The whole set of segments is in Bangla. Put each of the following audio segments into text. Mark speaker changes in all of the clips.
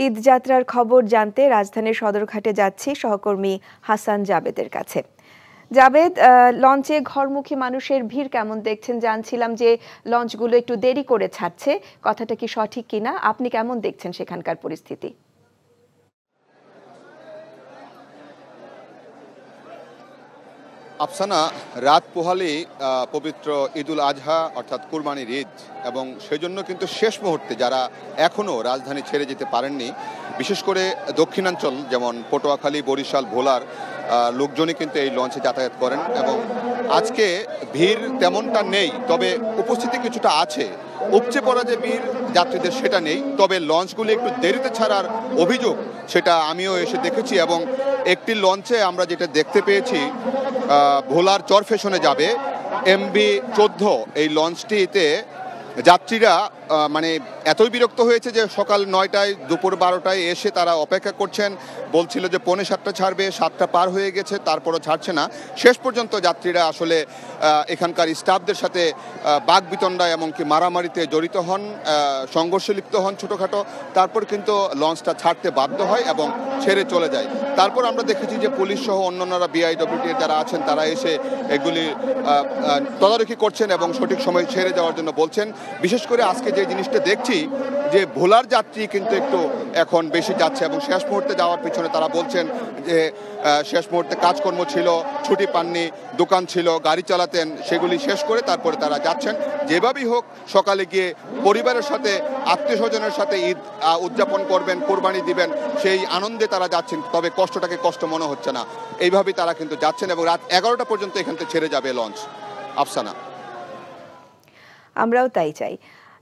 Speaker 1: ঈদ যাত্রার খবর জানতে রাজধানীর সদরঘাটে যাচ্ছি সহকর্মী হাসান জাবেদের কাছে। জাবেদ, লঞ্চে ঘরমুখী মানুষের ভিড় কেমন দেখছেন? জানছিলাম যে লঞ্চগুলো একটু দেরি করে ছাড়ছে, কথাটা কি সঠিক কিনা? আপনি কেমন দেখছেন সেখানকার পরিস্থিতি?
Speaker 2: আফসানা, রাত পোহালেই পবিত্র ঈদুল আজহা অর্থাৎ কুরবানির ঈদ, এবং সেজন্য কিন্তু শেষ মুহূর্তে যারা এখনও রাজধানী ছেড়ে যেতে পারেননি, বিশেষ করে দক্ষিণাঞ্চল যেমন পটুয়াখালী, বরিশাল, ভোলার লোকজনই কিন্তু এই লঞ্চে যাতায়াত করেন। এবং আজকে ভিড় তেমনটা নেই, তবে উপস্থিতি কিছুটা আছে। উপচে পড়া যে ভিড় যাত্রীদের সেটা নেই, তবে লঞ্চগুলি একটু দেরিতে ছাড়ার অভিযোগ সেটা আমিও এসে দেখেছি। এবং একটি লঞ্চে আমরা যেটা দেখতে পেয়েছি, ভোলার চরফেশনে যাবে MV-14 এই লঞ্চটিতে যাত্রীরা মানে এতই বিরক্ত হয়েছে যে সকাল 9টায় দুপুর 12টায় এসে তারা অপেক্ষা করছেন। বলছিল যে 6:45 ছাড়বে, 7টা পার হয়ে গেছে, তারপরও ছাড়ছে না। শেষ পর্যন্ত যাত্রীরা আসলে এখানকার স্টাফদের সাথে বাকবিতণ্ডা এমনকি মারামারিতে জড়িত হন, সংঘর্ষে লিপ্ত হন ছোটোখাটো। তারপর কিন্তু লঞ্চটা ছাড়তে বাধ্য হয় এবং ছেড়ে চলে যায়। তারপর আমরা দেখেছি যে পুলিশ সহ অন্যান্যরা BIWT যারা আছেন তারা এসে এগুলি তদারকি করছেন এবং সঠিক সময় ছেড়ে যাওয়ার জন্য বলছেন। বিশেষ করে আজকে যে জিনিসটা দেখছি যে ভোলার যাত্রী কিন্তু একটু এখন বেশি যাচ্ছে, এবং শেষ মুহূর্তে যাওয়ার পিছনে তারা বলছেন যে শেষ মুহূর্তে কাজকর্ম ছিল, ছুটি পাননি, দোকান ছিল, গাড়ি চালাতেন, সেগুলি শেষ করে তারপরে তারা যাচ্ছেন। যেভাবেই হোক সকালে গিয়ে পরিবারের সাথে, আত্মীয় স্বজনের সাথে ঈদ উদযাপন করবেন, কোরবানি দিবেন, সেই আনন্দে তারা যাচ্ছেন। তবে কষ্টটাকে কষ্ট মনে হচ্ছে না, এইভাবেই তারা কিন্তু যাচ্ছেন। এবং রাত 11টা পর্যন্ত এখান থেকে ছেড়ে যাবে লঞ্চ। আফসানা,
Speaker 1: আমরাও তাই চাই।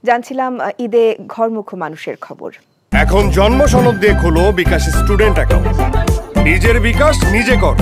Speaker 1: জানছিলাম ঈদে ঘরমুখী মানুষের খবর।
Speaker 3: এখন জন্ম সনদ দিয়ে খোলো বিকাশ স্টুডেন্ট অ্যাকাউন্ট। নিজের বিকাশ নিজে কর।